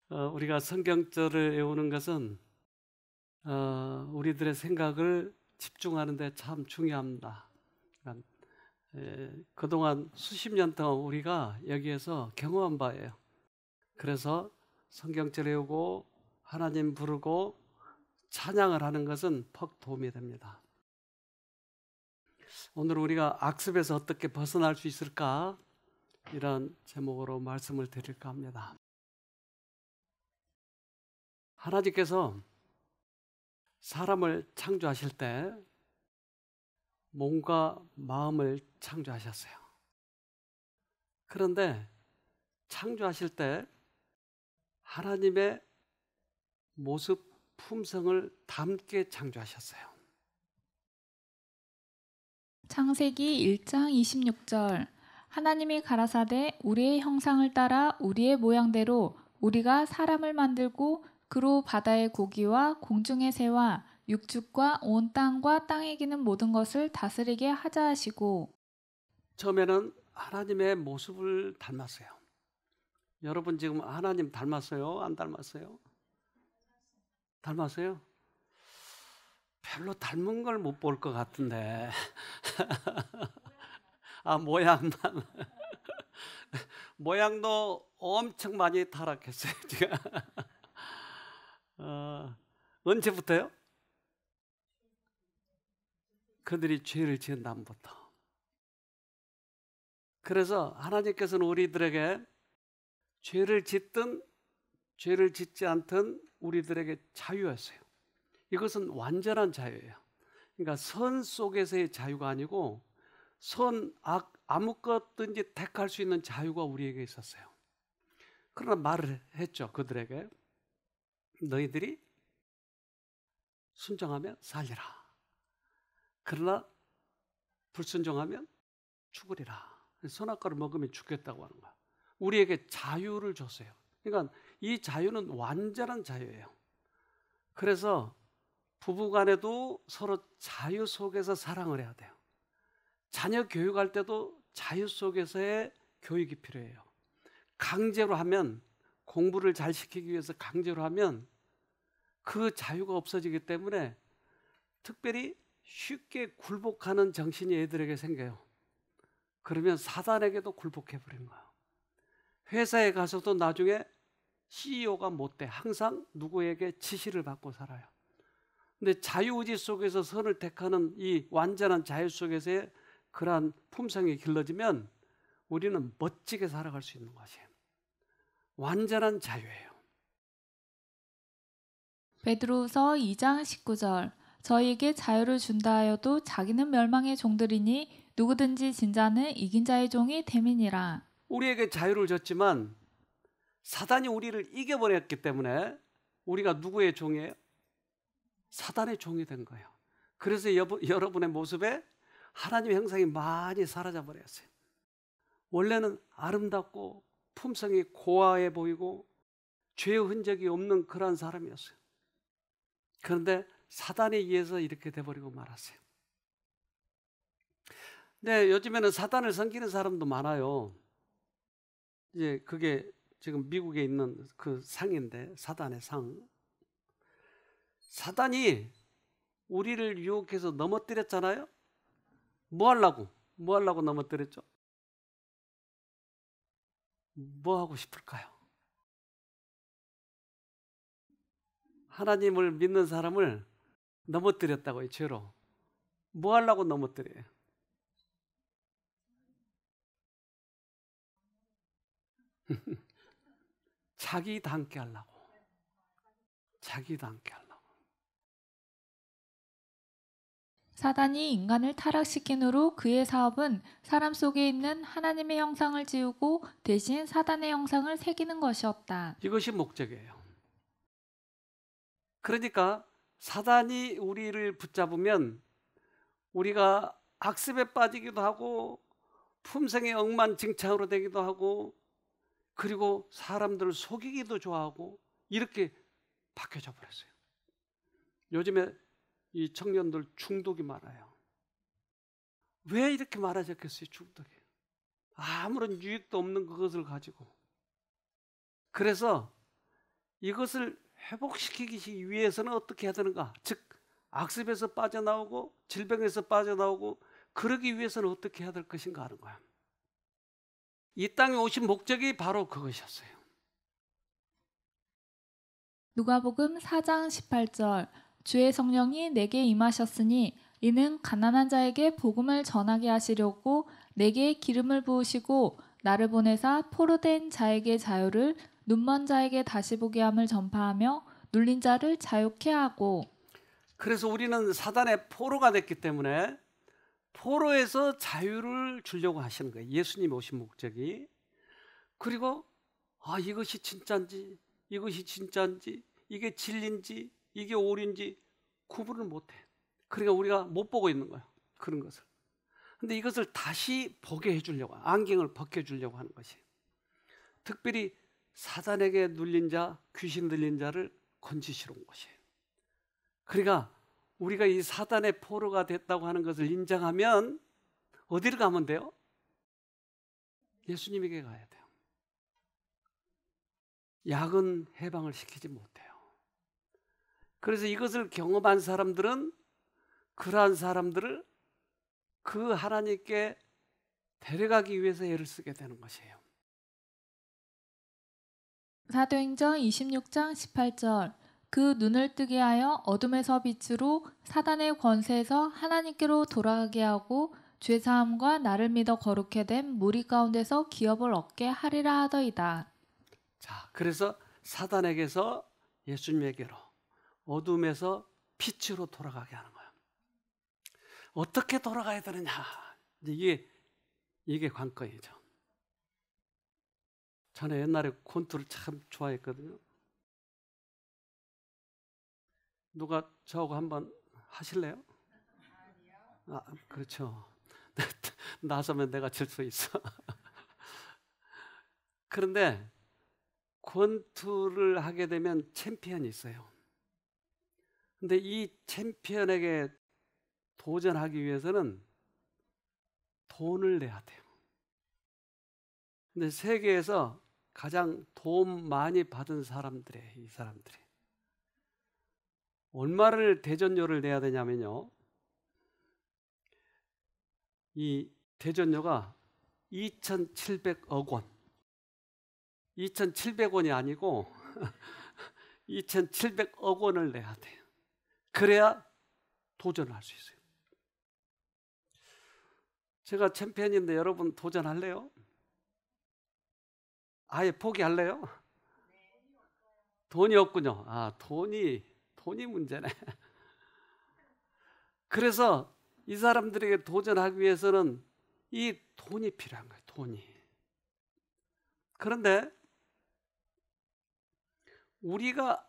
우리가 성경절을 외우는 것은 우리들의 생각을 집중하는 데 참 중요합니다. 그러니까, 그동안 수십 년 동안 우리가 여기에서 경험한 바예요. 그래서 성경절 외우고 하나님 부르고 찬양을 하는 것은 퍽 도움이 됩니다. 오늘 우리가 악습에서 어떻게 벗어날 수 있을까? 이런 제목으로 말씀을 드릴까 합니다. 하나님께서 사람을 창조하실 때 몸과 마음을 창조하셨어요. 그런데 창조하실 때 하나님의 모습, 품성을 담게 창조하셨어요. 창세기 1장 26절 하나님이 가라사대 우리의 형상을 따라 우리의 모양대로 우리가 사람을 만들고 그로 바다의 고기와 공중의 새와 육축과 온 땅과 땅에 기는 모든 것을 다스리게 하자 하시고. 처음에는 하나님의 모습을 닮았어요. 여러분 지금 하나님 닮았어요? 안 닮았어요? 닮았어요? 별로 닮은 걸 못 볼 것 같은데. 모양만. 모양도 엄청 많이 타락했어요, 지금. 언제부터요? 그들이 죄를 지은 다음부터. 그래서 하나님께서는 우리들에게 죄를 짓든 죄를 짓지 않든 우리들에게 자유였어요. 이것은 완전한 자유예요. 그러니까 선 속에서의 자유가 아니고 선, 악, 아무것든지 택할 수 있는 자유가 우리에게 있었어요. 그러나 말을 했죠. 그들에게 너희들이 순종하면 살리라. 그러나 불순종하면 죽으리라. 선악과를 먹으면 죽겠다고 하는 거야. 우리에게 자유를 줬어요. 그러니까 이 자유는 완전한 자유예요. 그래서 부부간에도 서로 자유 속에서 사랑을 해야 돼요. 자녀 교육할 때도 자유 속에서의 교육이 필요해요. 강제로 하면, 공부를 잘 시키기 위해서 강제로 하면 그 자유가 없어지기 때문에 특별히 쉽게 굴복하는 정신이 애들에게 생겨요. 그러면 사단에게도 굴복해버린 거예요. 회사에 가서도 나중에 CEO가 못 돼. 항상 누구에게 지시를 받고 살아요. 근데 자유의지 속에서 선을 택하는 이 완전한 자유 속에서의 그러한 품성이 길러지면 우리는 멋지게 살아갈 수 있는 것이에요. 완전한 자유예요. 베드로후서 2장 19절 저희에게 자유를 준다 하여도 자기는 멸망의 종들이니 누구든지 진 자는 이긴 자의 종이 됨이니라. 우리에게 자유를 줬지만 사단이 우리를 이겨버렸기 때문에 우리가 누구의 종이에요? 사단의 종이 된 거예요. 그래서 여러분의 모습에 하나님의 형상이 많이 사라져 버렸어요. 원래는 아름답고 품성이 고와해 보이고 죄의 흔적이 없는 그런 사람이었어요. 그런데 사단에 의해서 이렇게 돼버리고 말았어요. 근데 요즘에는 사단을 섬기는 사람도 많아요. 이제 그게 지금 미국에 있는 그 상인데, 사단의 상. 사단이 우리를 유혹해서 넘어뜨렸잖아요. 뭐 하려고 넘어뜨렸죠? 뭐 하고 싶을까요? 하나님을 믿는 사람을 넘어뜨렸다고요, 죄로. 뭐 하려고 넘어뜨려요? 자기도 함께 하려고. 자기도 함께 하려고. 사단이 인간을 타락시킨 후로 그의 사업은 사람 속에 있는 하나님의 형상을 지우고 대신 사단의 형상을 새기는 것이었다. 이것이 목적이에요. 그러니까 사단이 우리를 붙잡으면 우리가 악습에 빠지기도 하고 품성의 억만증창으로 되기도 하고 그리고 사람들을 속이기도 좋아하고 이렇게 바뀌어져 버렸어요. 요즘에 이 청년들 중독이 많아요. 왜 이렇게 많아졌겠어요? 중독이. 아무런 유익도 없는 그것을 가지고. 그래서 이것을 회복시키기 위해서는 어떻게 해야 되는가? 즉 악습에서 빠져나오고 질병에서 빠져나오고 그러기 위해서는 어떻게 해야 될 것인가 하는 거야. 이 땅에 오신 목적이 바로 그것이었어요. 누가복음 4장 18절 주의 성령이 내게 임하셨으니 이는 가난한 자에게 복음을 전하게 하시려고 내게 기름을 부으시고 나를 보내사 포로된 자에게 자유를 눈먼 자에게 다시 보게 함을 전파하며 눌린 자를 자유케 하고. 그래서 우리는 사단의 포로가 됐기 때문에 포로에서 자유를 주려고 하시는 거예요. 예수님이 오신 목적이. 그리고 이것이 진짜인지 이것이 진짜인지 이게 진리인지 이게 오류인지 구분을 못해. 그러니까 우리가 못 보고 있는 거예요. 그런 것을. 근데 이것을 다시 보게 해주려고, 안경을 벗겨주려고 하는 것이. 특별히 사단에게 눌린 자, 귀신 들린 자를 건지시러 온 것이에요. 그러니까 우리가 이 사단의 포로가 됐다고 하는 것을 인정하면 어디를 가면 돼요? 예수님에게 가야 돼요. 약은 해방을 시키지 못해요. 그래서 이것을 경험한 사람들은 그러한 사람들을 그 하나님께 데려가기 위해서 애를 쓰게 되는 것이에요. 사도행전 26장 18절 그 눈을 뜨게 하여 어둠에서 빛으로 사단의 권세에서 하나님께로 돌아가게 하고 죄사함과 나를 믿어 거룩해 된 무리 가운데서 기업을 얻게 하리라 하더이다. 자, 그래서 사단에게서 예수님에게로, 어둠에서 빛으로 돌아가게 하는 거예요. 어떻게 돌아가야 되느냐? 이게 관건이죠. 저는 옛날에 콘투를 참 좋아했거든요. 누가 저하고 한번 하실래요? 그렇죠. 나서면 내가 질 수 있어. 그런데 권투를 하게 되면 챔피언이 있어요. 근데 이 챔피언에게 도전하기 위해서는 돈을 내야 돼요. 근데 세계에서 가장 돈 많이 받은 사람들이에요. 이 사람들이. 얼마를 대전료를 내야 되냐면요. 이 대전료가 2,700억 원. 2,700원이 아니고 2,700억 원을 내야 돼요. 그래야 도전을 할 수 있어요. 제가 챔피언인데 여러분 도전할래요? 아예 포기할래요? 돈이 없군요. 돈이 문제네. 그래서 이 사람들에게 도전하기 위해서는 이 돈이 필요한 거예요. 돈이. 그런데 우리가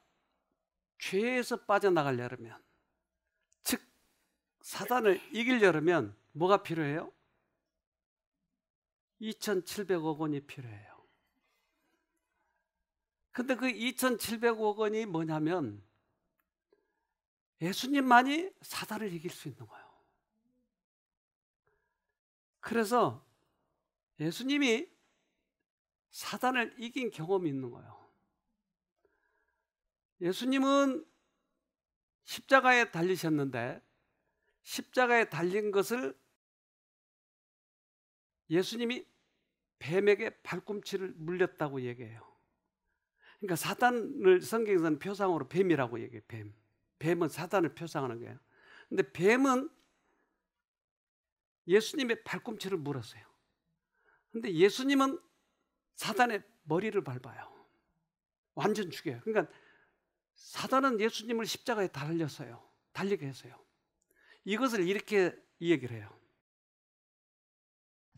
죄에서 빠져나가려면, 즉 사단을 이기려면 뭐가 필요해요? 2,700억 원이 필요해요. 근데 그 2,700억 원이 뭐냐면 예수님만이 사단을 이길 수 있는 거예요. 그래서 예수님이 사단을 이긴 경험이 있는 거예요. 예수님은 십자가에 달리셨는데 십자가에 달린 것을 예수님이 뱀에게 발꿈치를 물렸다고 얘기해요. 그러니까 사단을 성경에서는 표상으로 뱀이라고 얘기해요. 뱀은 사단을 표상하는 거예요. 근데 뱀은 예수님의 발꿈치를 물었어요. 근데 예수님은 사단의 머리를 밟아요. 완전 죽여요. 그러니까 사단은 예수님을 십자가에 달리게 했어요. 이것을 이렇게 얘기를 해요.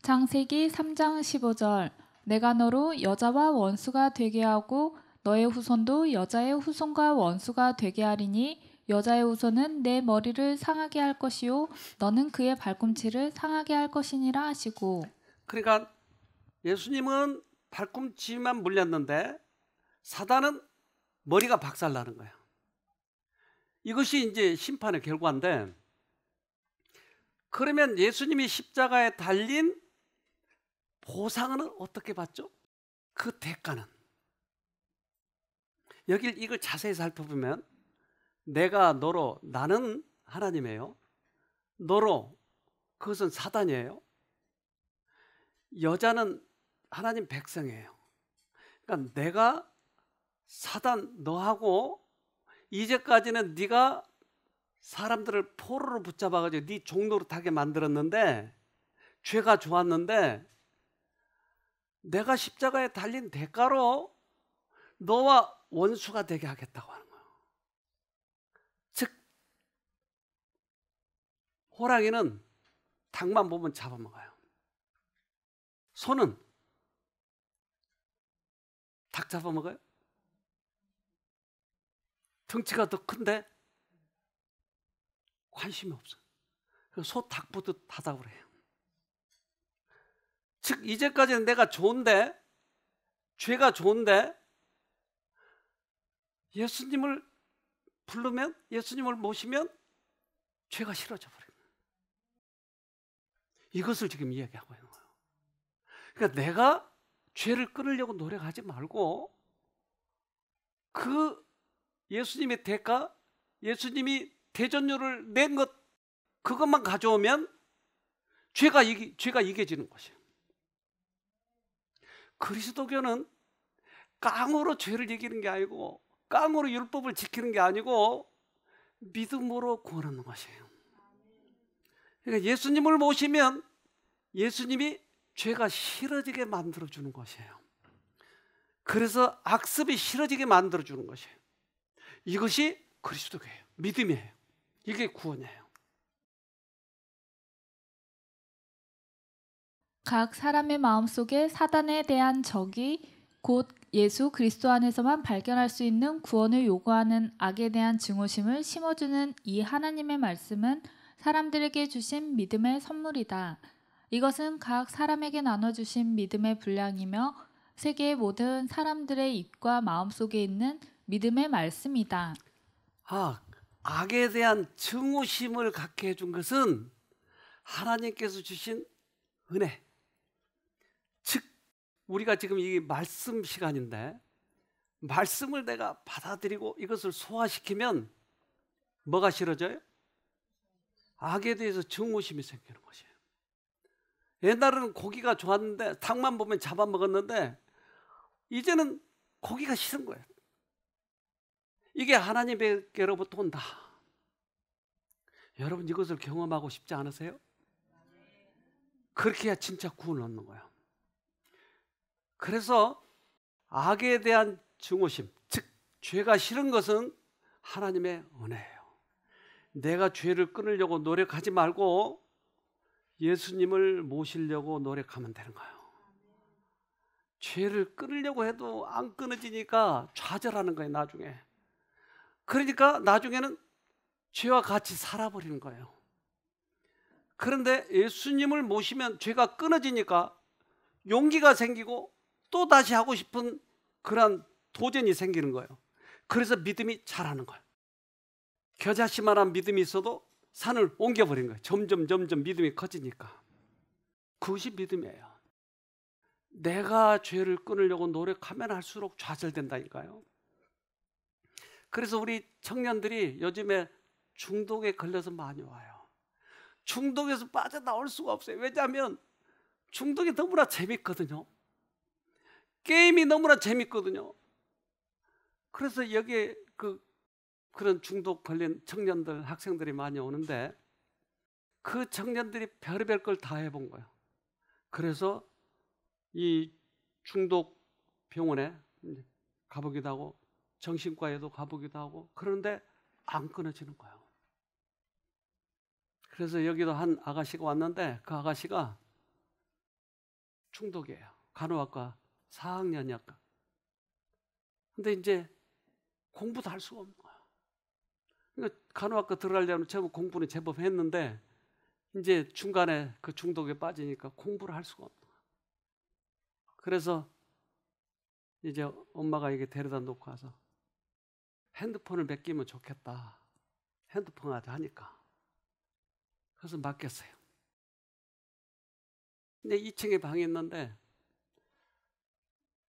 창세기 3장 15절 내가 너로 여자와 원수가 되게 하고 너의 후손도 여자의 후손과 원수가 되게 하리니 여자의 후손은 내 머리를 상하게 할 것이요 너는 그의 발꿈치를 상하게 할 것이니라 하시고. 그러니까 예수님은 발꿈치만 물렸는데 사단은 머리가 박살나는 거예요. 이것이 이제 심판의 결과인데, 그러면 예수님이 십자가에 달린 보상은 어떻게 받죠? 그 대가는 여길 이걸 자세히 살펴보면 내가 너로, 나는 하나님이에요. 너로, 그것은 사단이에요. 여자는 하나님 백성이에요. 그러니까 내가 사단 너하고 이제까지는 네가 사람들을 포로로 붙잡아가지고 네 종노릇하게 만들었는데, 죄가 좋았는데 내가 십자가에 달린 대가로 너와 원수가 되게 하겠다고 하는 거예요. 즉 호랑이는 닭만 보면 잡아먹어요. 소는 닭 잡아먹어요? 덩치가 더 큰데 관심이 없어요. 소 닭 보듯 하다고 그래요. 즉 이제까지는 내가 좋은데, 죄가 좋은데 예수님을 부르면, 예수님을 모시면 죄가 싫어져 버려요. 이것을 지금 이야기하고 있는 거예요. 그러니까 내가 죄를 끊으려고 노력하지 말고 그 예수님의 대가, 예수님이 대전료를 낸 것, 그것만 가져오면 죄가 이겨지는 것이에요. 그리스도교는 깡으로 죄를 이기는 게 아니고, 깡으로 율법을 지키는 게 아니고 믿음으로 구원하는 것이에요. 그러니까 예수님을 모시면 예수님이 죄가 싫어지게 만들어주는 것이에요. 그래서 악습이 싫어지게 만들어주는 것이에요. 이것이 그리스도교예요. 믿음이에요. 이게 구원이에요. 각 사람의 마음속에 사단에 대한 적이 곧 예수 그리스도 안에서만 발견할 수 있는 구원을 요구하는 악에 대한 증오심을 심어주는 이 하나님의 말씀은 사람들에게 주신 믿음의 선물이다. 이것은 각 사람에게 나눠주신 믿음의 분량이며 세계의 모든 사람들의 입과 마음속에 있는 믿음의 말씀이다. 악에 대한 증오심을 갖게 해준 것은 하나님께서 주신 은혜. 즉 우리가 지금 이 말씀 시간인데, 말씀을 내가 받아들이고 이것을 소화시키면 뭐가 싫어져요? 악에 대해서 증오심이 생기는 것이에요. 옛날에는 고기가 좋았는데 닭만 보면 잡아먹었는데 이제는 고기가 싫은 거예요. 이게 하나님께로부터 온다. 여러분 이것을 경험하고 싶지 않으세요? 그렇게 해야 진짜 구원을 얻는 거예요. 그래서 악에 대한 증오심, 즉 죄가 싫은 것은 하나님의 은혜예요. 내가 죄를 끊으려고 노력하지 말고 예수님을 모시려고 노력하면 되는 거예요. 죄를 끊으려고 해도 안 끊어지니까 좌절하는 거예요, 나중에. 그러니까 나중에는 죄와 같이 살아버리는 거예요. 그런데 예수님을 모시면 죄가 끊어지니까 용기가 생기고 또 다시 하고 싶은 그런 도전이 생기는 거예요. 그래서 믿음이 자라는 거예요. 겨자씨만한 믿음이 있어도 산을 옮겨버린 거예요. 점점 믿음이 커지니까. 그것이 믿음이에요. 내가 죄를 끊으려고 노력하면 할수록 좌절된다니까요. 그래서 우리 청년들이 요즘에 중독에 걸려서 많이 와요. 중독에서 빠져나올 수가 없어요. 왜냐하면 중독이 너무나 재밌거든요. 게임이 너무나 재밌거든요. 그래서 여기에 그런 중독 걸린 청년들, 학생들이 많이 오는데 그 청년들이 별의별 걸 다 해본 거예요. 그래서 이 중독 병원에 가보기도 하고 정신과에도 가보기도 하고, 그런데 안 끊어지는 거예요. 그래서 여기도 한 아가씨가 왔는데 그 아가씨가 중독이에요. 간호학과 4학년이었까. 근데 이제 공부도 할 수가 없는 거예요. 그러니까 간호학과 들어가려면 처음 공부는 제법 했는데 이제 중간에 그 중독에 빠지니까 공부를 할 수가 없는 거예요. 그래서 이제 엄마가 이게 데려다 놓고 와서 핸드폰을 맡기면 좋겠다. 핸드폰 하자 하니까. 그래서 맡겼어요. 근데 2층에 방이 있는데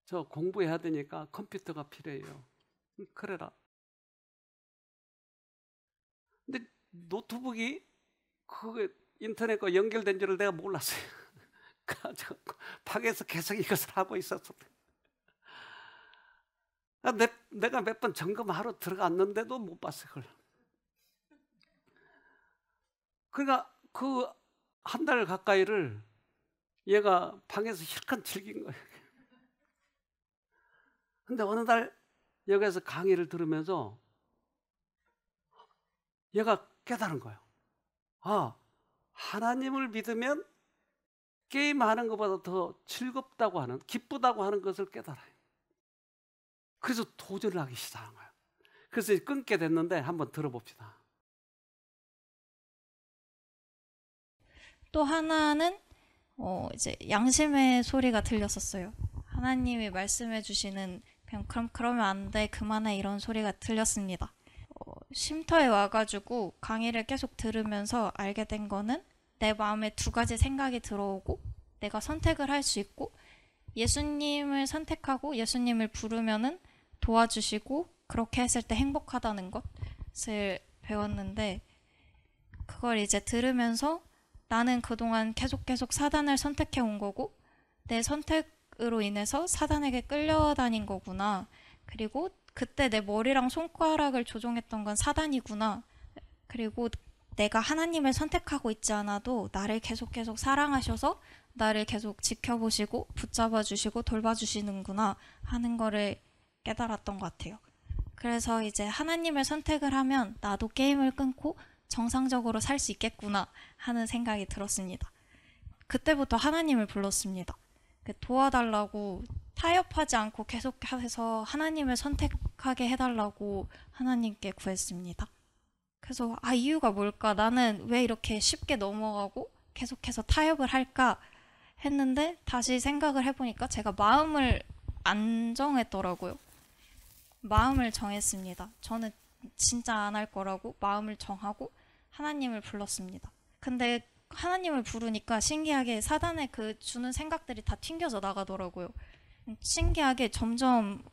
저 공부해야 되니까 컴퓨터가 필요해요. 그래라. 근데 노트북이 그 인터넷과 연결된 줄을 내가 몰랐어요. 그래서 방에서 계속 이것을 하고 있었어. 내가 몇 번 점검하러 들어갔는데도 못 봤어요, 그걸. 그러니까 그 한 달 가까이를 얘가 방에서 실컷 즐긴 거예요. 근데 어느 날 여기에서 강의를 들으면서 얘가 깨달은 거예요. 아, 하나님을 믿으면 게임하는 것보다 더 즐겁다고 하는, 기쁘다고 하는 것을 깨달아요. 그래서 도전을 하기 시작한 거예요. 그래서 끊게 됐는데 한번 들어봅시다. 또 하나는 이제 양심의 소리가 들렸었어요. 하나님이 말씀해 주시는 그러면 안 돼, 그만해, 이런 소리가 들렸습니다. 쉼터에 와가지고 강의를 계속 들으면서 알게 된 거는 내 마음에 두 가지 생각이 들어오고 내가 선택을 할 수 있고 예수님을 선택하고 예수님을 부르면은 도와주시고 그렇게 했을 때 행복하다는 것을 배웠는데, 그걸 이제 들으면서 나는 그동안 계속 사단을 선택해 온 거고 내 선택으로 인해서 사단에게 끌려다닌 거구나. 그리고 그때 내 머리랑 손가락을 조종했던 건 사단이구나. 그리고 내가 하나님을 선택하고 있지 않아도 나를 계속 사랑하셔서 나를 계속 지켜보시고 붙잡아 주시고 돌봐주시는구나 하는 거를 깨달았던 것 같아요. 그래서 이제 하나님을 선택을 하면 나도 게임을 끊고 정상적으로 살 수 있겠구나 하는 생각이 들었습니다. 그때부터 하나님을 불렀습니다. 도와달라고, 타협하지 않고 계속해서 하나님을 선택하게 해달라고 하나님께 구했습니다. 그래서 이유가 뭘까? 나는 왜 이렇게 쉽게 넘어가고 계속해서 타협을 할까 했는데 다시 생각을 해보니까 제가 마음을 안 정했더라고요. 마음을 정했습니다. 저는 진짜 안 할 거라고 마음을 정하고 하나님을 불렀습니다. 근데 하나님을 부르니까 신기하게 사단의 그 주는 생각들이 다 튕겨져 나가더라고요. 신기하게 점점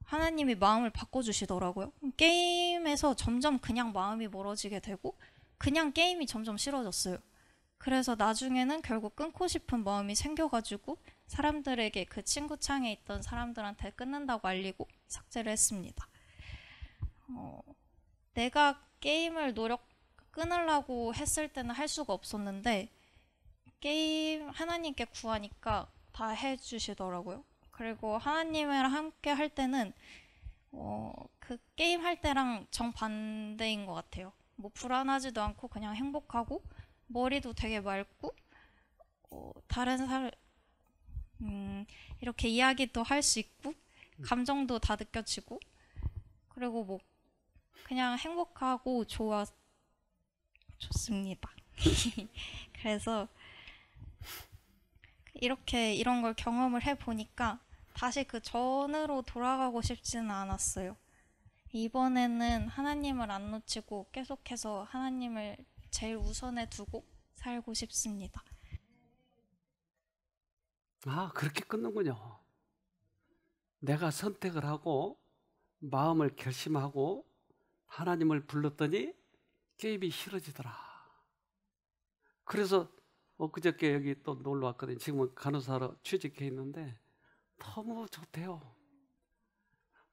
하나님이 마음을 바꿔주시더라고요. 게임에서 점점 그냥 마음이 멀어지게 되고 그냥 게임이 점점 싫어졌어요. 그래서 나중에는 결국 끊고 싶은 마음이 생겨가지고 사람들에게, 그 친구창에 있던 사람들한테 끊는다고 알리고 삭제를 했습니다. 내가 게임을 끊으려고 했을 때는 할 수가 없었는데 게임 하나님께 구하니까 다 해주시더라고요. 그리고 하나님이랑 함께 할 때는 그 게임 할 때랑 정반대인 것 같아요. 뭐 불안하지도 않고 그냥 행복하고 머리도 되게 맑고 다른 사람 이렇게 이야기도 할 수 있고 감정도 다 느껴지고 그리고 뭐 그냥 행복하고 좋습니다. 그래서 이런 걸 경험을 해보니까 다시 그 전으로 돌아가고 싶지는 않았어요. 이번에는 하나님을 안 놓치고 계속해서 하나님을 제일 우선에 두고 살고 싶습니다. 그렇게 끊는군요. 내가 선택을 하고 마음을 결심하고 하나님을 불렀더니 게임이 싫어지더라. 그래서 엊그저께 여기 또 놀러 왔거든요. 지금은 간호사로 취직해 있는데 너무 좋대요.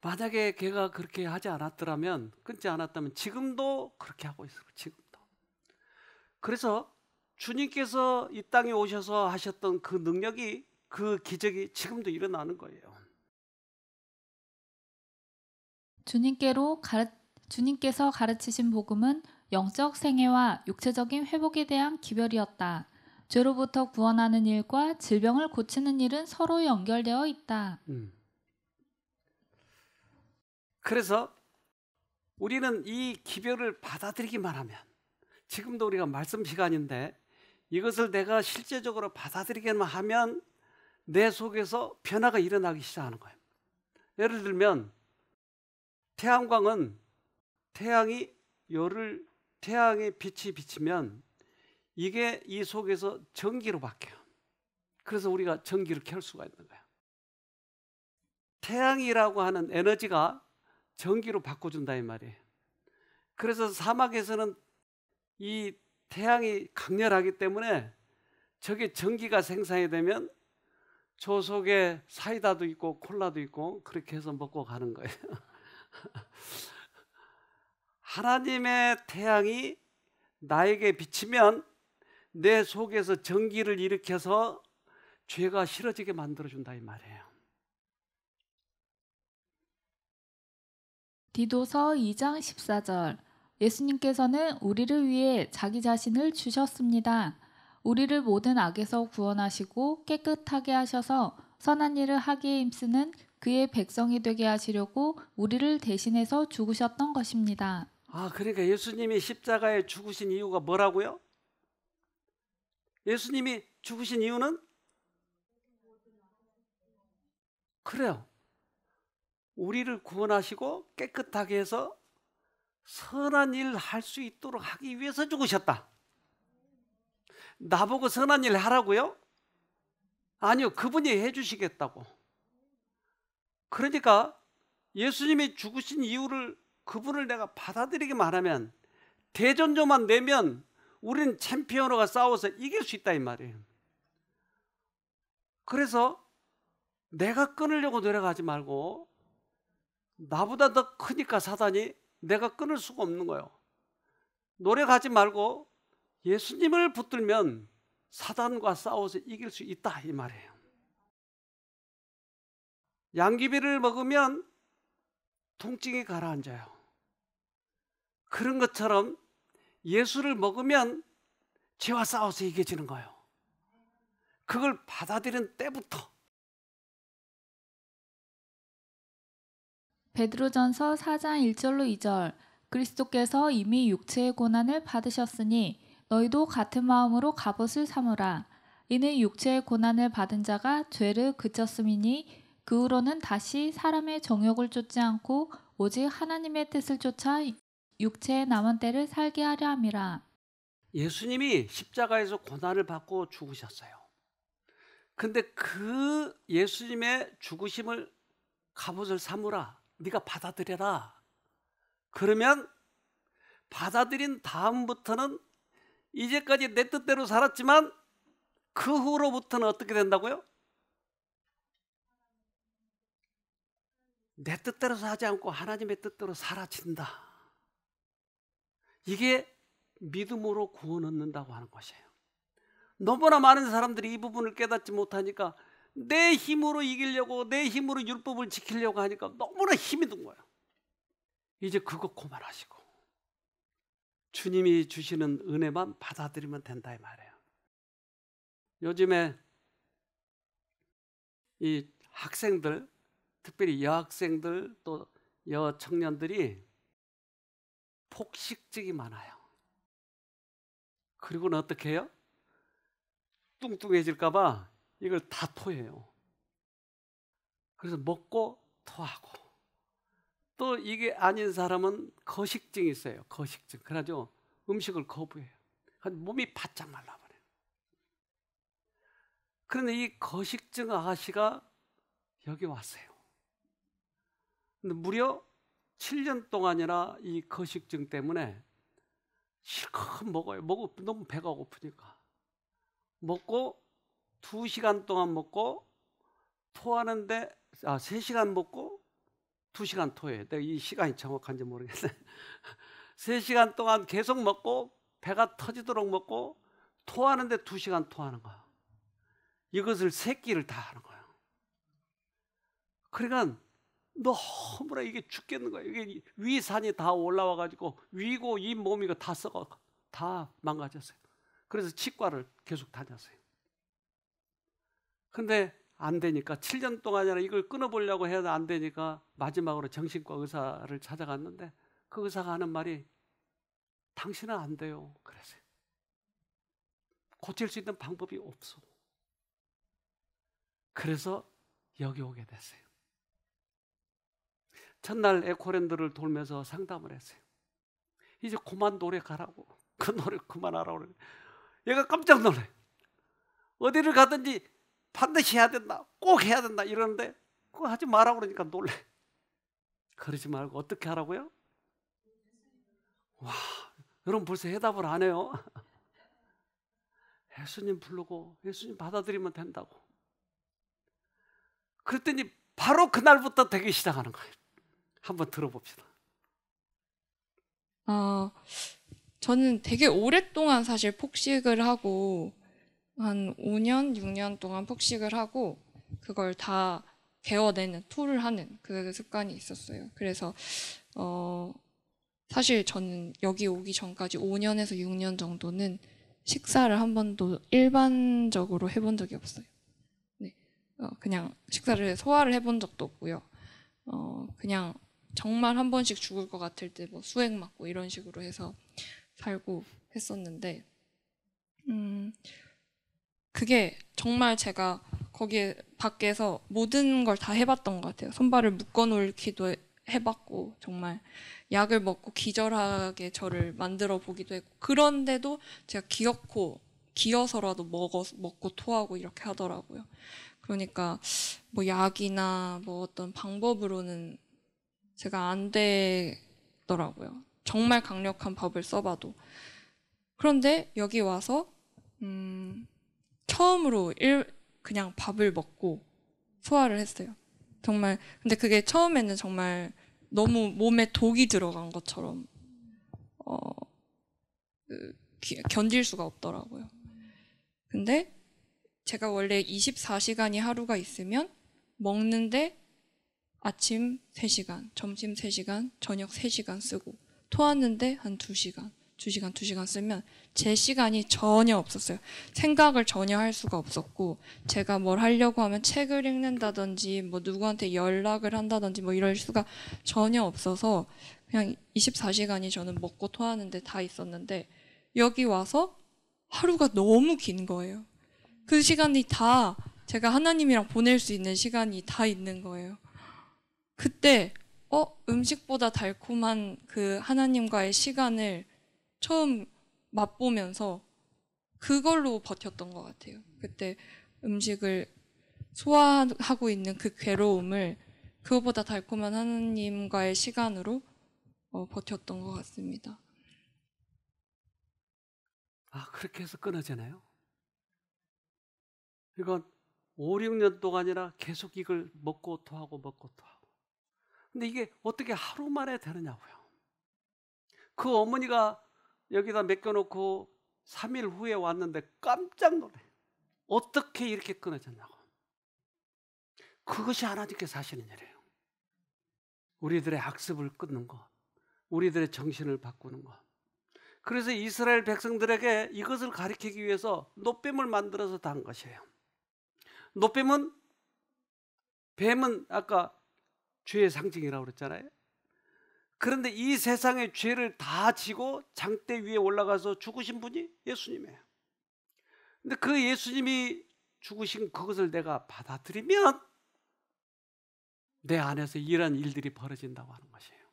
만약에 걔가 그렇게 하지 않았더라면, 끊지 않았다면 지금도 그렇게 하고 있어요. 지금도. 그래서 주님께서 이 땅에 오셔서 하셨던 그 능력이, 그 기적이 지금도 일어나는 거예요. 주님께서 가르치신 복음은 영적 생애와 육체적인 회복에 대한 기별이었다. 죄로부터 구원하는 일과 질병을 고치는 일은 서로 연결되어 있다. 그래서 우리는 이 기별을 받아들이기만 하면, 지금도 우리가 말씀 시간인데 이것을 내가 실제적으로 받아들이기만 하면 내 속에서 변화가 일어나기 시작하는 거예요. 예를 들면 태양광은 태양의 빛이 비치면 이게 이 속에서 전기로 바뀌어요. 그래서 우리가 전기를 켤 수가 있는 거예요. 태양이라고 하는 에너지가 전기로 바꿔준다 이 말이에요. 그래서 사막에서는 이 태양이 강렬하기 때문에 저게 전기가 생산이 되면 저 속에 사이다도 있고 콜라도 있고 그렇게 해서 먹고 가는 거예요. 하나님의 태양이 나에게 비치면 내 속에서 전기를 일으켜서 죄가 싫어지게 만들어준다 이 말이에요. 디도서 2장 14절. 예수님께서는 우리를 위해 자기 자신을 주셨습니다. 우리를 모든 악에서 구원하시고 깨끗하게 하셔서 선한 일을 하기에 힘쓰는 그의 백성이 되게 하시려고 우리를 대신해서 죽으셨던 것입니다. 그러니까 예수님이 십자가에 죽으신 이유가 뭐라고요? 예수님이 죽으신 이유는? 그래요. 우리를 구원하시고 깨끗하게 해서 선한 일 할 수 있도록 하기 위해서 죽으셨다. 나보고 선한 일 하라고요? 아니요, 그분이 해주시겠다고. 그러니까 예수님이 죽으신 이유를, 그분을 내가 받아들이기만 하면, 대전조만 내면 우리는 챔피언으로 싸워서 이길 수 있다 이 말이에요. 그래서 내가 끊으려고 노력하지 말고, 나보다 더 크니까 사단이 내가 끊을 수가 없는 거예요. 노력하지 말고 예수님을 붙들면 사단과 싸워서 이길 수 있다 이 말이에요. 양귀비를 먹으면 통증이 가라앉아요. 그런 것처럼 예수를 먹으면 죄와 싸워서 이겨지는 거예요. 그걸 받아들이는 때부터. 베드로전서 4장 1절로 2절. 그리스도께서 이미 육체의 고난을 받으셨으니 너희도 같은 마음으로 갑옷을 삼으라. 이는 육체의 고난을 받은 자가 죄를 그쳤음이니 그 후로는 다시 사람의 정욕을 쫓지 않고 오직 하나님의 뜻을 쫓아 육체의 남은 때를 살게 하려 함이라. 예수님이 십자가에서 고난을 받고 죽으셨어요. 근데 그 예수님의 죽으심을 갑옷을 삼으라. 네가 받아들여라. 그러면 받아들인 다음부터는 이제까지 내 뜻대로 살았지만 그 후로부터는 어떻게 된다고요? 내 뜻대로 하지 않고 하나님의 뜻대로 사라진다. 이게 믿음으로 구원 얻는다고 하는 것이에요. 너무나 많은 사람들이 이 부분을 깨닫지 못하니까 내 힘으로 이기려고, 내 힘으로 율법을 지키려고 하니까 너무나 힘이 든 거예요. 이제 그거 그만하시고 주님이 주시는 은혜만 받아들이면 된다 이 말이에요. 요즘에 이 학생들, 특별히 여학생들 또 여청년들이 폭식증이 많아요. 그리고는 어떻게 해요? 뚱뚱해질까 봐 이걸 다 토해요. 그래서 먹고 토하고, 또 이게 아닌 사람은 거식증이 있어요. 거식증. 그래가지고 음식을 거부해요. 몸이 바짝 말라버려요. 그런데 이 거식증 아가씨가 여기 왔어요. 근데 무려 7년 동안이나 이 거식증 때문에 실컷 먹어요. 너무 배가 고프니까. 먹고 2시간 동안 먹고 토하는데 3시간 먹고 2시간 토해요. 내가 이 시간이 정확한지 모르겠네. 3시간 동안 계속 먹고 배가 터지도록 먹고 토하는데 2시간 토하는 거야. 이것을 3끼를 다 하는 거예요. 그러니까 너무나 이게 죽겠는 거예요. 이게 위산이 다 올라와가지고 위고 이 몸이 다 썩어, 다 망가졌어요. 그래서 치과를 계속 다녔어요. 근데 안 되니까 7년 동안이나 이걸 끊어보려고 해도 안 되니까 마지막으로 정신과 의사를 찾아갔는데 그 의사가 하는 말이 당신은 안 돼요. 그랬어요. 고칠 수 있는 방법이 없어. 그래서 여기 오게 됐어요. 첫날 에코랜드를 돌면서 상담을 했어요. 이제 그만 노력하라고. 그 노력 그만하라고 그래요. 얘가 깜짝 놀라요. 어디를 가든지 반드시 해야 된다, 꼭 해야 된다 이러는데 그거 하지 마라고 그러니까 놀래. 그러지 말고 어떻게 하라고요? 와, 여러분 벌써 해답을 안 해요. 예수님 부르고 예수님 받아들이면 된다고. 그랬더니 바로 그날부터 되기 시작하는 거예요. 한번 들어봅시다. 저는 되게 오랫동안 사실 폭식을 하고 한 5년, 6년 동안 폭식을 하고 그걸 다 개어내는, 토를 하는 그 습관이 있었어요. 그래서 사실 저는 여기 오기 전까지 5년에서 6년 정도는 식사를 한 번도 일반적으로 해본 적이 없어요. 네. 그냥 식사를 소화를 해본 적도 없고요. 그냥 정말 한 번씩 죽을 것 같을 때 뭐 수액 맞고 이런 식으로 해서 살고 했었는데, 그게 정말 제가 거기에 밖에서 모든 걸 다 해봤던 것 같아요. 손발을 묶어놓기도 해봤고, 정말 약을 먹고 기절하게 저를 만들어 보기도 했고, 그런데도 제가 기어서라도 먹고 토하고 이렇게 하더라고요. 그러니까 뭐 약이나 뭐 어떤 방법으로는 제가 안 되더라고요. 정말 강력한 법을 써봐도. 그런데 여기 와서 처음으로 그냥 밥을 먹고 소화를 했어요. 정말. 근데 그게 처음에는 정말 너무 몸에 독이 들어간 것처럼 견딜 수가 없더라고요. 근데 제가 원래 24시간이 하루가 있으면 먹는데 아침 3시간, 점심 3시간, 저녁 3시간 쓰고 토하는데 한 2시간 쓰면 제 시간이 전혀 없었어요. 생각을 전혀 할 수가 없었고, 제가 뭘 하려고 하면 책을 읽는다든지 뭐 누구한테 연락을 한다든지 뭐 이럴 수가 전혀 없어서 그냥 24시간이 저는 먹고 토하는데 다 있었는데, 여기 와서 하루가 너무 긴 거예요. 그 시간이 다 제가 하나님이랑 보낼 수 있는 시간이 다 있는 거예요. 그때 음식보다 달콤한 그 하나님과의 시간을 처음 맛보면서 그걸로 버텼던 것 같아요. 그때 음식을 소화하고 있는 그 괴로움을 그거보다 달콤한 하나님과의 시간으로 버텼던 것 같습니다. 그렇게 해서 끊어지나요? 이건 5, 6년 동안이나 계속 이걸 먹고 토하고. 근데 이게 어떻게 하루 만에 되느냐고요. 그 어머니가 여기다 맡겨놓고 3일 후에 왔는데 깜짝 놀래요. 어떻게 이렇게 끊어졌냐고. 그것이 하나님께서 하시는 일이에요. 우리들의 학습을 끊는 것, 우리들의 정신을 바꾸는 것. 그래서 이스라엘 백성들에게 이것을 가르치기 위해서 노뱀을 만들어서 단 것이에요. 뱀은 아까 죄의 상징이라고 그랬잖아요. 그런데 이 세상의 죄를 다 지고 장대 위에 올라가서 죽으신 분이 예수님이에요. 근데 그 예수님이 죽으신 그것을 내가 받아들이면 내 안에서 이런 일들이 벌어진다고 하는 것이에요.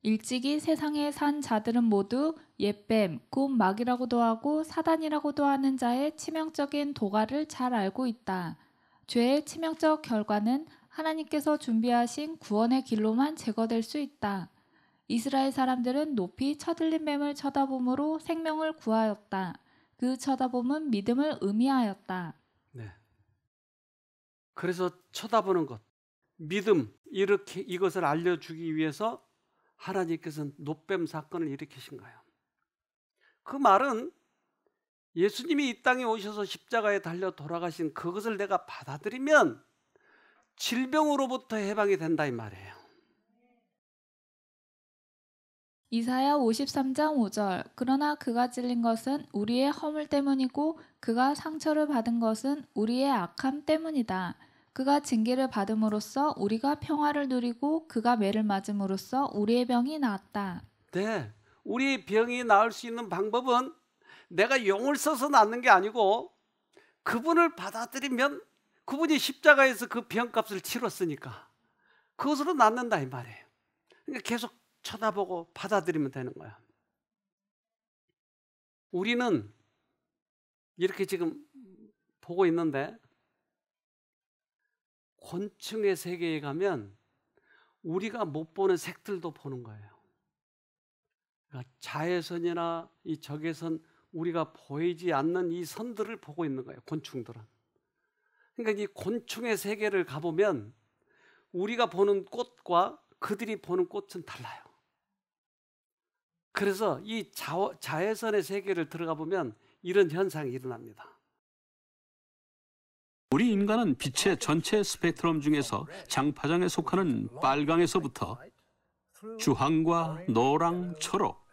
일찍이 세상에 산 자들은 모두 옛뱀, 곧 마귀라고도 하고 사단이라고도 하는 자의 치명적인 도가를 잘 알고 있다. 죄의 치명적 결과는 하나님께서 준비하신 구원의 길로만 제거될 수 있다. 이스라엘 사람들은 높이 쳐들린 뱀을 쳐다봄으로 생명을 구하였다. 그 쳐다봄은 믿음을 의미하였다. 네. 그래서 쳐다보는 것, 믿음, 이렇게 이것을 알려주기 위해서 하나님께서는 노뱀 사건을 일으키신 거예요. 그 말은 예수님이 이 땅에 오셔서 십자가에 달려 돌아가신 그것을 내가 받아들이면 질병으로부터 해방이 된다 이 말이에요. 이사야 53장 5절. 그러나 그가 찔린 것은 우리의 허물 때문이고 그가 상처를 받은 것은 우리의 악함 때문이다. 그가 징계를 받음으로써 우리가 평화를 누리고 그가 매를 맞음으로써 우리의 병이 나았다. 네, 우리의 병이 나을 수 있는 방법은 내가 용을 써서 낫는 게 아니고 그분을 받아들이면 그분이 십자가에서 그 병값을 치렀으니까 그것으로 낫는다 이 말이에요. 그러니까 계속 쳐다보고 받아들이면 되는 거야. 우리는 이렇게 지금 보고 있는데 곤충의 세계에 가면 우리가 못 보는 색들도 보는 거예요. 그러니까 자외선이나 이 적외선, 우리가 보이지 않는 이 선들을 보고 있는 거예요, 곤충들은. 그러니까 이 곤충의 세계를 가보면 우리가 보는 꽃과 그들이 보는 꽃은 달라요. 그래서 이 자외선의 세계를 들어가 보면 이런 현상이 일어납니다. 우리 인간은 빛의 전체 스펙트럼 중에서 장파장에 속하는 빨강에서부터 주황과 노랑, 초록,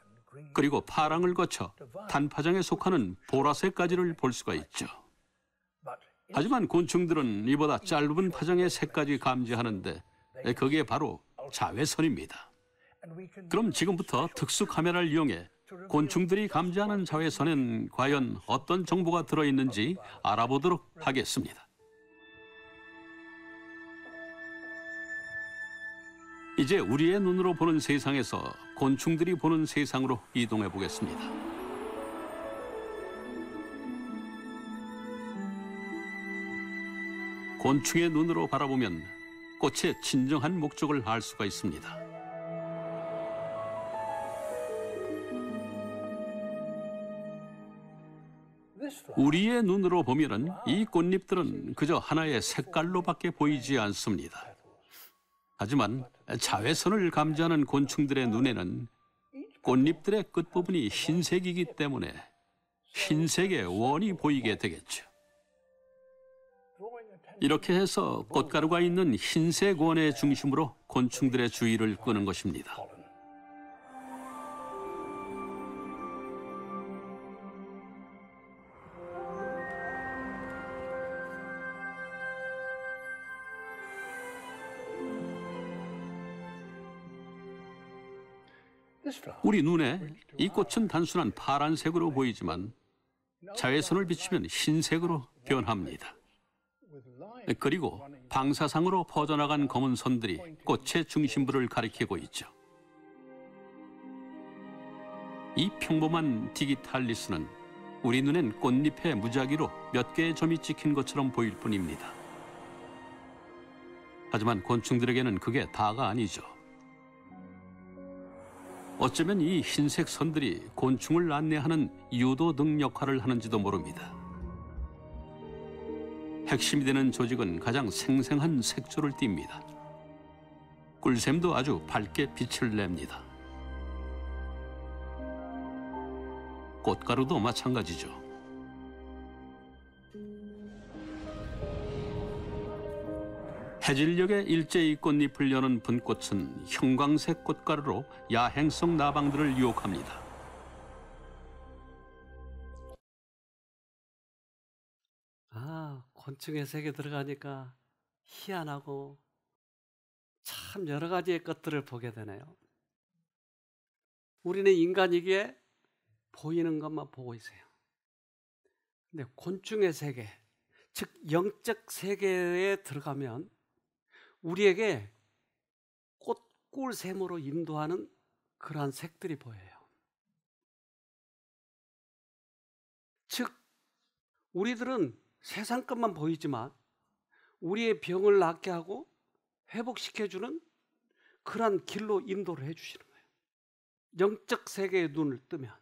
그리고 파랑을 거쳐 단파장에 속하는 보라색까지를 볼 수가 있죠. 하지만 곤충들은 이보다 짧은 파장의 색까지 감지하는데 그게 바로 자외선입니다. 그럼 지금부터 특수 카메라를 이용해 곤충들이 감지하는 자외선엔 과연 어떤 정보가 들어있는지 알아보도록 하겠습니다. 이제 우리의 눈으로 보는 세상에서 곤충들이 보는 세상으로 이동해 보겠습니다. 곤충의 눈으로 바라보면 꽃의 진정한 목적을 알 수가 있습니다. 우리의 눈으로 보면은 이 꽃잎들은 그저 하나의 색깔로밖에 보이지 않습니다. 하지만 자외선을 감지하는 곤충들의 눈에는 꽃잎들의 끝부분이 흰색이기 때문에 흰색의 원이 보이게 되겠죠. 이렇게 해서 꽃가루가 있는 흰색 원의 중심으로 곤충들의 주의를 끄는 것입니다. 우리 눈에 이 꽃은 단순한 파란색으로 보이지만 자외선을 비추면 흰색으로 변합니다. 그리고 방사상으로 퍼져나간 검은 선들이 꽃의 중심부를 가리키고 있죠. 이 평범한 디기탈리스는 우리 눈엔 꽃잎의 무작위로 몇 개의 점이 찍힌 것처럼 보일 뿐입니다. 하지만 곤충들에게는 그게 다가 아니죠. 어쩌면 이 흰색 선들이 곤충을 안내하는 유도등 역할을 하는지도 모릅니다. 핵심이 되는 조직은 가장 생생한 색조를 띱니다. 꿀샘도 아주 밝게 빛을 냅니다. 꽃가루도 마찬가지죠. 해질녘에 일제히 꽃잎을 여는 분꽃은 형광색 꽃가루로 야행성 나방들을 유혹합니다. 곤충의 세계 들어가니까 희한하고 참 여러 가지의 것들을 보게 되네요. 우리는 인간이기에 보이는 것만 보고 있어요. 근데 곤충의 세계, 즉 영적 세계에 들어가면 우리에게 꽃꿀샘으로 인도하는 그러한 색들이 보여요. 즉 우리들은 세상 것만 보이지만 우리의 병을 낫게 하고 회복시켜주는 그러한 길로 인도를 해주시는 거예요. 영적 세계의 눈을 뜨면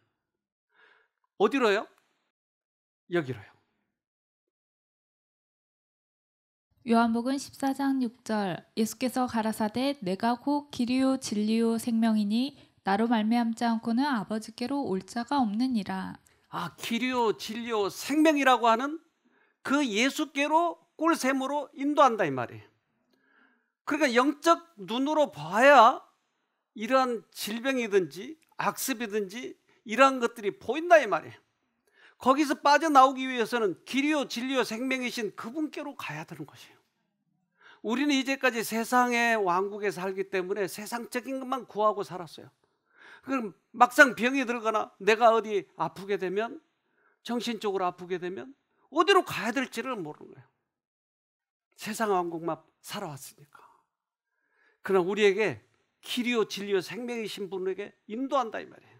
어디로요? 여기로요. 요한복음 14장 6절 예수께서 가라사대 내가 곧 길이요 진리요 생명이니 나로 말미암지 않고는 아버지께로 올 자가 없느니라. 길이요 진리요 생명이라고 하는 그 예수께로 꿀샘으로 인도한다 이 말이에요. 그러니까 영적 눈으로 봐야 이러한 질병이든지 악습이든지 이러한 것들이 보인다 이 말이에요. 거기서 빠져나오기 위해서는 길이요 진리요 생명이신 그분께로 가야 되는 것이에요. 우리는 이제까지 세상의 왕국에 살기 때문에 세상적인 것만 구하고 살았어요. 그럼 막상 병이 들거나 내가 어디 아프게 되면, 정신적으로 아프게 되면 어디로 가야 될지를 모르는 거예요. 세상 왕국만 살아왔으니까. 그러나 우리에게 길이요 진리요 생명이신 분에게 인도한다 이 말이에요.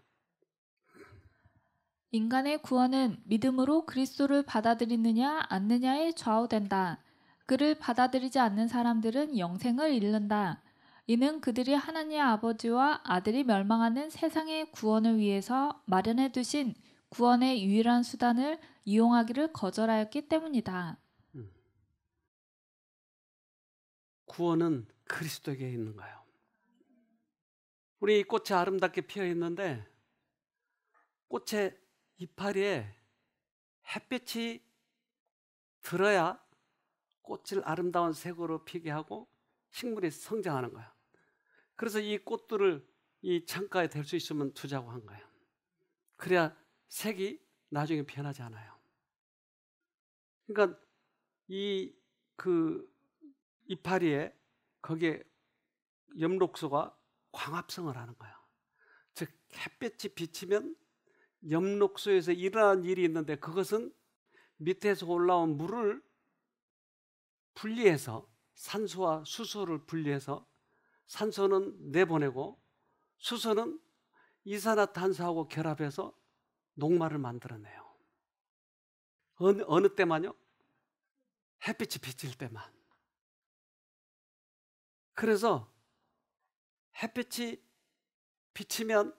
인간의 구원은 믿음으로 그리스도를 받아들이느냐 않느냐에 좌우된다. 그를 받아들이지 않는 사람들은 영생을 잃는다. 이는 그들이 하나님 아버지와 아들이 멸망하는 세상의 구원을 위해서 마련해 두신 구원의 유일한 수단을 이용하기를 거절하였기 때문이다. 구원은 그리스도에게 있는 거예요. 우리 이 꽃이 아름답게 피어 있는데 꽃의 이파리에 햇빛이 들어야 꽃을 아름다운 색으로 피게 하고 식물이 성장하는 거예요. 그래서 이 꽃들을 이 창가에 댈 수 있으면 두자고 한 거예요. 그래야 색이 나중에 변하지 않아요. 그러니까 이파리에 거기에 엽록소가 광합성을 하는 거예요. 즉 햇빛이 비치면 엽록소에서 일어나는 일이 있는데 그것은 밑에서 올라온 물을 분리해서 산소와 수소를 분리해서 산소는 내보내고 수소는 이산화탄소하고 결합해서 녹말을 만들어내요. 어느 때만요? 햇빛이 비칠 때만. 그래서 햇빛이 비치면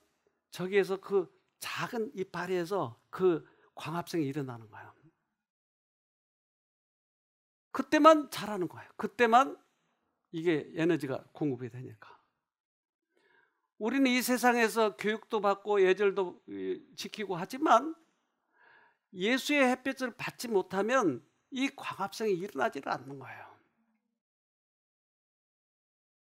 저기에서 그 작은 이파리에서 그 광합성이 일어나는 거예요. 그때만 자라는 거예요. 그때만 이게 에너지가 공급이 되니까. 우리는 이 세상에서 교육도 받고 예절도 지키고 하지만 예수의 햇빛을 받지 못하면 이 광합성이 일어나지를 않는 거예요.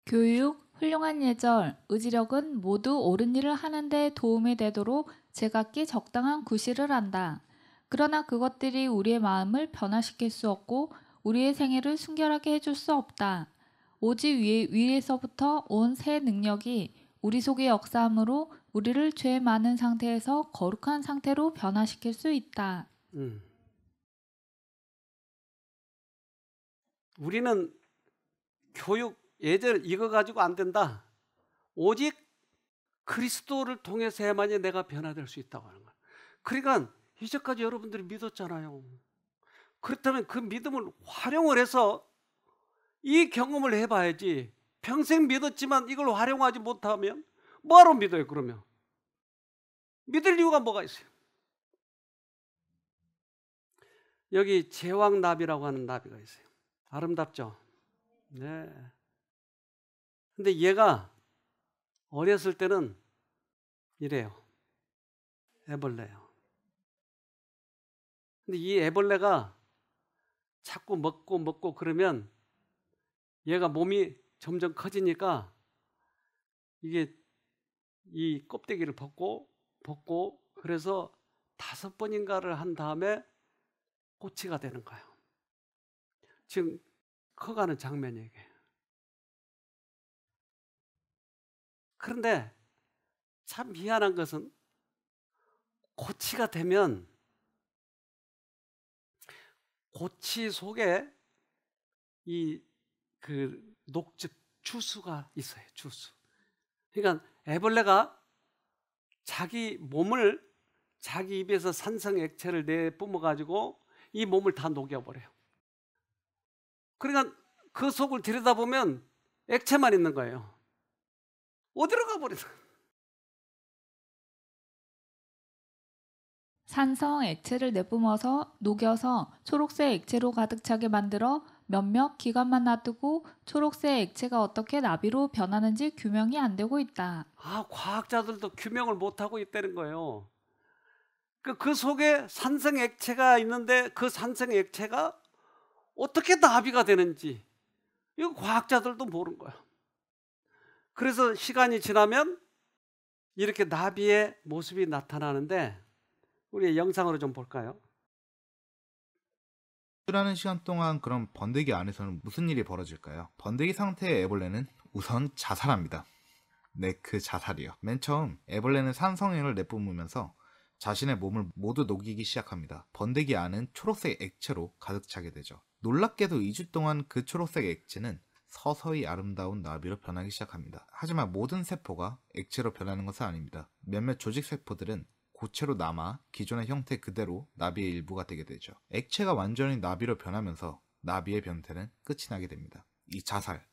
교육, 훌륭한 예절, 의지력은 모두 옳은 일을 하는 데 도움이 되도록 제각기 적당한 구실을 한다. 그러나 그것들이 우리의 마음을 변화시킬 수 없고 우리의 생애를 순결하게 해줄 수 없다. 오직 위에서부터 온 새 능력이 우리 속에 역사함으로 우리를 죄 많은 상태에서 거룩한 상태로 변화시킬 수 있다. 우리는 교육, 예절 이거 가지고 안 된다. 오직 그리스도를 통해서야만이 내가 변화될 수 있다고 하는 거야. 그러니까 이제까지 여러분들이 믿었잖아요. 그렇다면 그 믿음을 활용을 해서 이 경험을 해봐야지. 평생 믿었지만 이걸 활용하지 못하면 뭐하러 믿어요 그러면? 믿을 이유가 뭐가 있어요? 여기 제왕나비라고 하는 나비가 있어요. 아름답죠? 네. 근데 얘가 어렸을 때는 이래요. 애벌레예요. 근데 이 애벌레가 자꾸 먹고 그러면 얘가 몸이 점점 커지니까 이게 이 껍데기를 벗고 그래서 5번인가를 한 다음에 꼬치가 되는 거예요. 지금 커가는 장면이에요. 이게. 그런데 참 희한한 것은 고치가 되면 고치 속에 이 녹즙 주스가 있어요. 주스. 그러니까 애벌레가 자기 몸을 자기 입에서 산성 액체를 내뿜어 가지고 이 몸을 다 녹여버려요. 그러니까 그 속을 들여다보면 액체만 있는 거예요. 어디로 가버리나? 산성 액체를 내뿜어서 녹여서 초록색 액체로 가득 차게 만들어 몇몇 기간만 놔두고 초록색 액체가 어떻게 나비로 변하는지 규명이 안 되고 있다. 과학자들도 규명을 못하고 있다는 거예요. 그 속에 산성 액체가 있는데 그 산성 액체가 어떻게 나비가 되는지 이거 과학자들도 모르는 거야. 그래서 시간이 지나면 이렇게 나비의 모습이 나타나는데 우리 영상으로 좀 볼까요? 라는 시간 동안 그럼 번데기 안에서는 무슨 일이 벌어질까요? 번데기 상태의 애벌레는 우선 자살합니다. 네, 그 자살이요. 맨 처음 애벌레는 산성액을 내뿜으면서 자신의 몸을 모두 녹이기 시작합니다. 번데기 안은 초록색 액체로 가득 차게 되죠. 놀랍게도 2주 동안 그 초록색 액체는 서서히 아름다운 나비로 변하기 시작합니다. 하지만 모든 세포가 액체로 변하는 것은 아닙니다. 몇몇 조직세포들은 고체로 남아 기존의 형태 그대로 나비의 일부가 되게 되죠. 액체가 완전히 나비로 변하면서 나비의 변태는 끝이 나게 됩니다. 이 자살,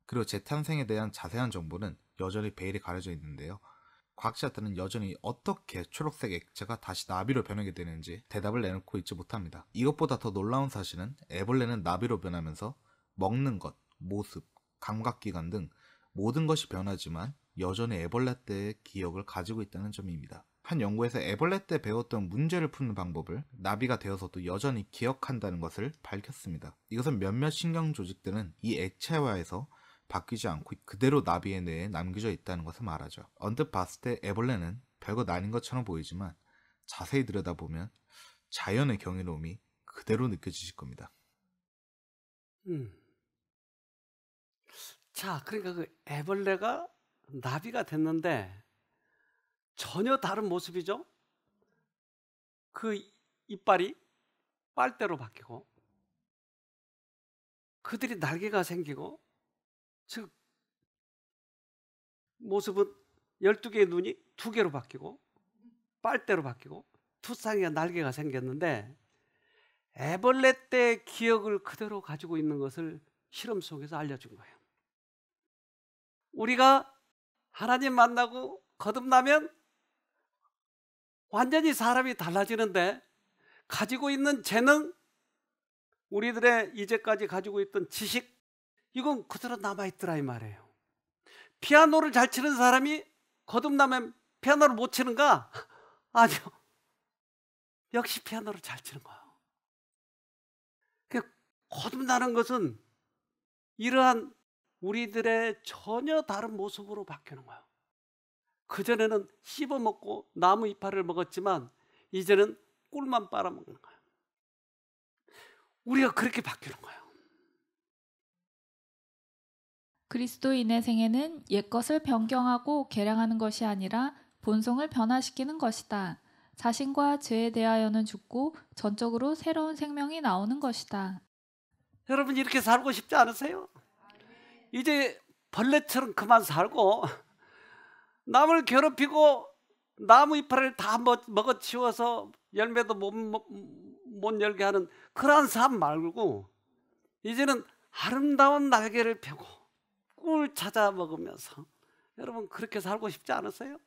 그리고 재탄생에 대한 자세한 정보는 여전히 베일이 가려져 있는데요. 과학자들은 여전히 어떻게 초록색 액체가 다시 나비로 변하게 되는지 대답을 내놓고 있지 못합니다. 이것보다 더 놀라운 사실은 애벌레는 나비로 변하면서 먹는 것, 모습, 감각기관 등 모든 것이 변하지만 여전히 애벌레 때의 기억을 가지고 있다는 점입니다. 한 연구에서 애벌레 때 배웠던 문제를 푸는 방법을 나비가 되어서도 여전히 기억한다는 것을 밝혔습니다. 이것은 몇몇 신경 조직들은 이 액체화에서 바뀌지 않고 그대로 나비의 뇌에 남겨져 있다는 것을 말하죠. 언뜻 봤을 때 애벌레는 별것 아닌 것처럼 보이지만 자세히 들여다보면 자연의 경이로움이 그대로 느껴지실 겁니다. 자, 그러니까 그 애벌레가 나비가 됐는데 전혀 다른 모습이죠. 그 이빨이 빨대로 바뀌고 그들이 날개가 생기고 즉 모습은 12개의 눈이 2개로 바뀌고 빨대로 바뀌고 투쌍이가 날개가 생겼는데 애벌레 때 기억을 그대로 가지고 있는 것을 실험 속에서 알려준 거예요. 우리가 하나님 만나고 거듭나면 완전히 사람이 달라지는데 가지고 있는 재능, 우리들의 이제까지 가지고 있던 지식, 이건 그대로 남아있더라 이 말이에요. 피아노를 잘 치는 사람이 거듭나면 피아노를 못 치는가? 아니요. 역시 피아노를 잘 치는 거예요. 거듭나는 것은 이러한 우리들의 전혀 다른 모습으로 바뀌는 거예요. 그전에는 씹어먹고 나무 이파리를 먹었지만 이제는 꿀만 빨아먹는 거예요. 우리가 그렇게 바뀌는 거예요. 그리스도인의 생애는 옛것을 변경하고 개량하는 것이 아니라 본성을 변화시키는 것이다. 자신과 죄에 대하여는 죽고 전적으로 새로운 생명이 나오는 것이다. 여러분 이렇게 살고 싶지 않으세요? 이제 벌레처럼 그만 살고 남을 괴롭히고 나무 이파리를 다 먹어치워서 열매도 못 열게 하는 그러한 삶 말고 이제는 아름다운 날개를 펴고 꿀 찾아 먹으면서 여러분 그렇게 살고 싶지 않으세요?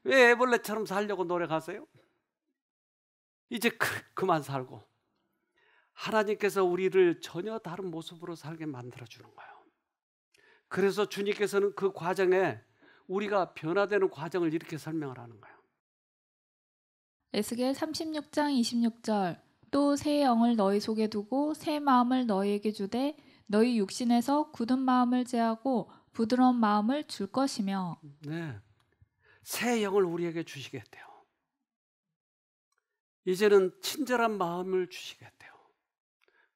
왜 애벌레처럼 살려고 노력하세요? 이제 그만 살고 하나님께서 우리를 전혀 다른 모습으로 살게 만들어주는 거예요. 그래서 주님께서는 그 과정에 우리가 변화되는 과정을 이렇게 설명을 하는 거예요. 에스겔 36장 26절 또 새 영을 너희 속에 두고 새 마음을 너희에게 주되 너희 육신에서 굳은 마음을 제하고 부드러운 마음을 줄 것이며. 네, 새 영을 우리에게 주시겠대요. 이제는 친절한 마음을 주시겠대요.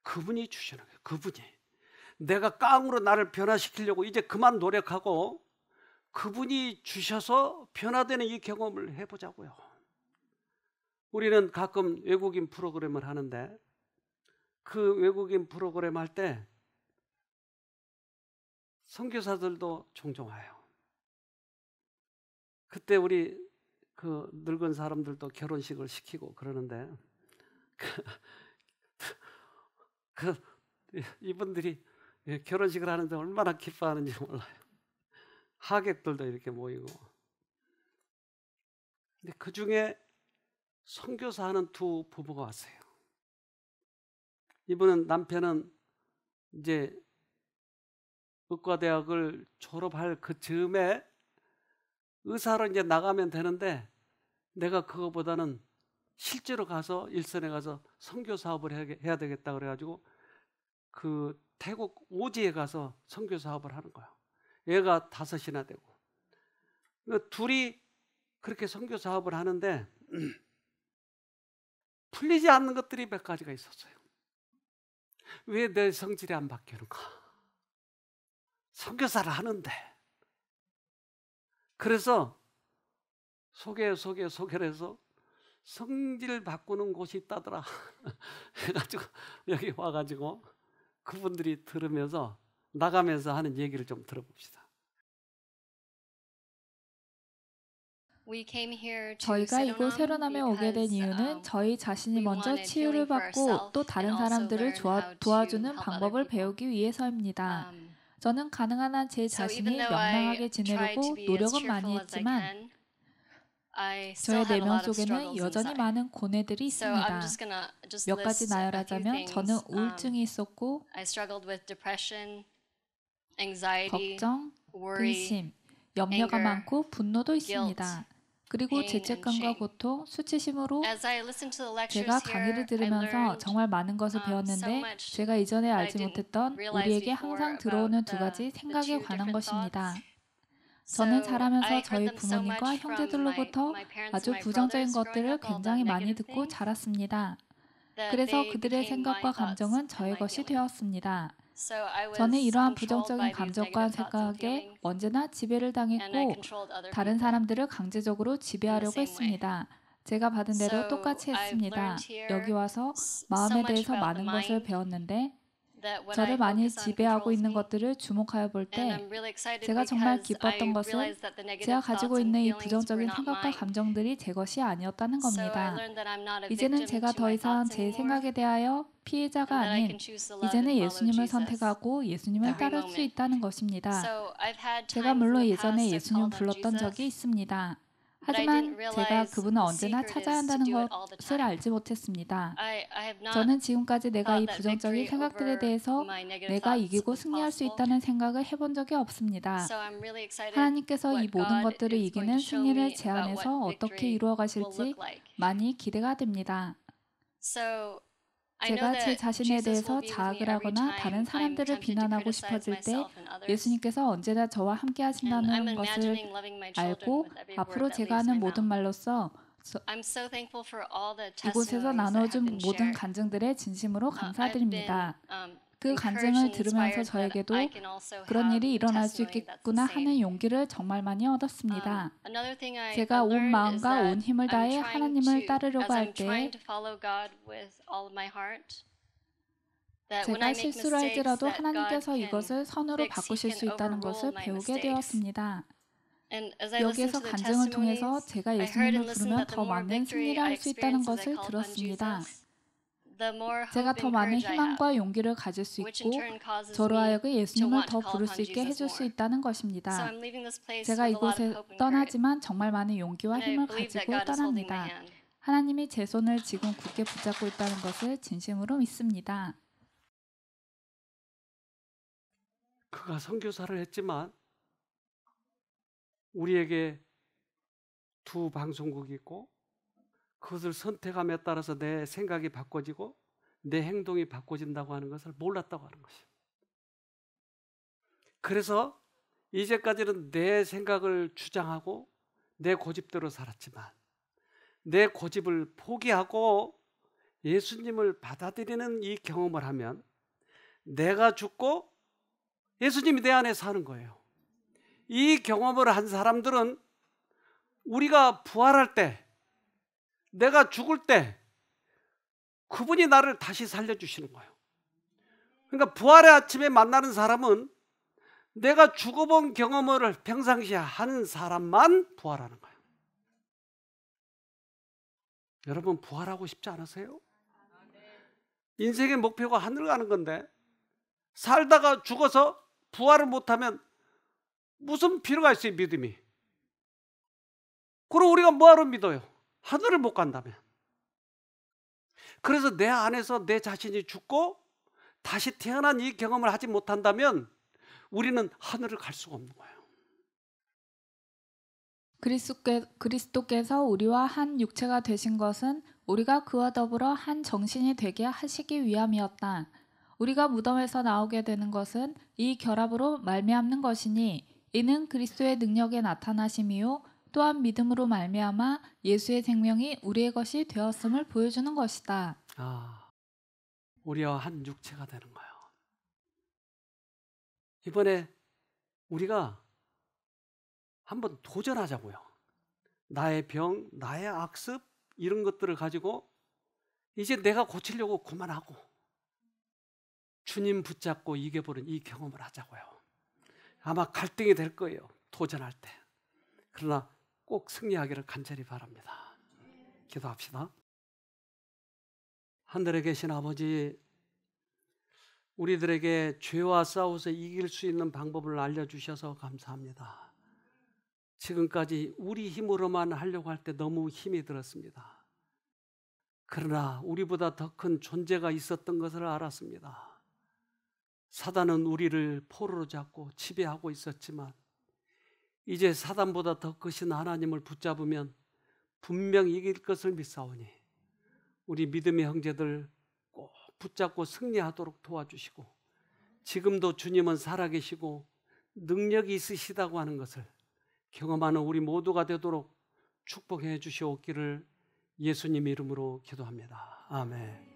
그분이 주시는 거예요. 그분이. 내가 깡으로 나를 변화시키려고 이제 그만 노력하고 그분이 주셔서 변화되는 이 경험을 해보자고요. 우리는 가끔 외국인 프로그램을 하는데 그 외국인 프로그램 할 때 선교사들도 종종 와요. 그때 우리 그 늙은 사람들도 결혼식을 시키고 그러는데 이분들이 결혼식을 하는데 얼마나 기뻐하는지 몰라요. 하객들도 이렇게 모이고. 근데 그 중에 선교사 하는 두 부부가 왔어요. 이분은 남편은 이제 의과대학을 졸업할 그 즈음에 의사로 이제 나가면 되는데 내가 그거보다는 실제로 가서 일선에 가서 선교 사업을 해야 되겠다 그래가지고 그 태국 오지에 가서 선교 사업을 하는 거야. 얘가 5이나 되고 둘이 그렇게 선교 사업을 하는데 풀리지 않는 것들이 몇 가지가 있었어요. 왜 내 성질이 안 바뀌는가? 선교사를 하는데. 그래서 소개를 해서 성질 바꾸는 곳이 있다더라 해가지고 여기 와가지고 그분들이 들으면서 나가면서 하는 얘기를 좀 들어봅시다. 저희가 이곳 세로남에 오게 된 이유는 저희 자신이 먼저 치유를 받고 또 다른 사람들을 도와주는 방법을 배우기 위해서입니다. 저는 가능한 한 제 자신이 명랑하게 지내려고 노력은 많이 했지만 저의 내면 속에는 여전히 많은 고뇌들이 있습니다. 몇 가지 나열하자면 저는 우울증이 있었고 걱정, 근심, 염려가 많고 분노도 있습니다. 그리고 죄책감과 고통, 수치심으로 제가 강의를 들으면서 정말 많은 것을 배웠는데 제가 이전에 알지 못했던 우리에게 항상 들어오는 두 가지 생각에 관한 것입니다. 저는 자라면서 저희 부모님과 형제들로부터 아주 부정적인 것들을 굉장히 많이 듣고 자랐습니다. 그래서 그들의 생각과 감정은 저의 것이 되었습니다. 저는 이러한 부정적인 감정과 생각에 언제나 지배를 당했고 다른 사람들을 강제적으로 지배하려고 했습니다. 제가 받은 대로 똑같이 했습니다. 여기 와서 마음에 대해서 많은 것을 배웠는데 저를 많이 지배하고 있는 것들을 주목하여 볼 때 제가 정말 기뻤던 것은 제가 가지고 있는 이 부정적인 생각과 감정들이 제 것이 아니었다는 겁니다. 이제는 제가 더 이상 제 생각에 대하여 피해자가 아닌 이제는 예수님을 선택하고 예수님을 따를 수 있다는 것입니다. 제가 물론 예전에 예수님 불렀던 적이 있습니다. 하지만 제가 그분을 언제나 찾아야 한다는 것을 알지 못했습니다. 저는 지금까지 내가 이 부정적인 생각들에 대해서 내가 이기고 승리할 수 있다는 생각을 해본 적이 없습니다. 하나님께서 이 모든 것들을 이기는 승리를 제 안에서 어떻게 이루어 가실지 많이 기대가 됩니다. 제가 제 자신에 대해서 자학을 하거나 다른 사람들을 비난하고 싶어질 때 예수님께서 언제나 저와 함께 하신다는 것을 알고 앞으로 제가 하는 모든 말로써 이곳에서 나눠준 모든 간증들에 진심으로 감사드립니다. 그 간증을 들으면서 저에게도 그런 일이 일어날 수 있겠구나 하는 용기를 정말 많이 얻었습니다. 제가 온 마음과 온 힘을 다해 하나님을 따르려고 할 때 제가 실수를 할지라도 하나님께서 이것을 선으로 바꾸실 수 있다는 것을 배우게 되었습니다. 여기에서 간증을 통해서 제가 예수님을 부르면 더 많은 승리를 할 수 있다는 것을 들었습니다. 제가 더 많은 희망과 용기를 가질 수 있고 저로 하여금 예수님을 더 부를 수 있게 해줄 수 있다는 것입니다. 제가 이곳에 떠나지만 정말 많은 용기와 힘을 가지고 떠납니다. 하나님이 제 손을 지금 굳게 붙잡고 있다는 것을 진심으로 믿습니다. 그가 선교사를 했지만 우리에게 두 방송국이 있고 그것을 선택함에 따라서 내 생각이 바꿔지고 내 행동이 바꿔진다고 하는 것을 몰랐다고 하는 것이에요. 그래서 이제까지는 내 생각을 주장하고 내 고집대로 살았지만 내 고집을 포기하고 예수님을 받아들이는 이 경험을 하면 내가 죽고 예수님이 내 안에 사는 거예요. 이 경험을 한 사람들은 우리가 부활할 때 내가 죽을 때 그분이 나를 다시 살려주시는 거예요. 그러니까 부활의 아침에 만나는 사람은 내가 죽어본 경험을 평상시에 하는 사람만 부활하는 거예요. 여러분 부활하고 싶지 않으세요? 인생의 목표가 하늘 가는 건데 살다가 죽어서 부활을 못하면 무슨 필요가 있어요, 믿음이? 그럼 우리가 뭐하러 믿어요? 하늘을 못 간다면. 그래서 내 안에서 내 자신이 죽고 다시 태어난 이 경험을 하지 못한다면 우리는 하늘을 갈 수가 없는 거예요. 그리스도께서 우리와 한 육체가 되신 것은 우리가 그와 더불어 한 정신이 되게 하시기 위함이었다. 우리가 무덤에서 나오게 되는 것은 이 결합으로 말미암는 것이니 이는 그리스도의 능력의 나타나심이요 또한 믿음으로 말미암아 예수의 생명이 우리의 것이 되었음을 보여주는 것이다. 우리와 한 육체가 되는 거예요. 이번에 우리가 한번 도전하자고요. 나의 병, 나의 악습 이런 것들을 가지고 이제 내가 고치려고 그만하고 주님 붙잡고 이겨보는 이 경험을 하자고요. 아마 갈등이 될 거예요. 도전할 때. 그러나 꼭 승리하기를 간절히 바랍니다. 기도합시다. 하늘에 계신 아버지, 우리들에게 죄와 싸워서 이길 수 있는 방법을 알려주셔서 감사합니다. 지금까지 우리 힘으로만 하려고 할 때 너무 힘이 들었습니다. 그러나 우리보다 더 큰 존재가 있었던 것을 알았습니다. 사단은 우리를 포로로 잡고 지배하고 있었지만 이제 사단보다 더 크신 하나님을 붙잡으면 분명 이길 것을 믿사오니 우리 믿음의 형제들 꼭 붙잡고 승리하도록 도와주시고, 지금도 주님은 살아계시고 능력이 있으시다고 하는 것을 경험하는 우리 모두가 되도록 축복해 주시옵기를 예수님 이름으로 기도합니다. 아멘.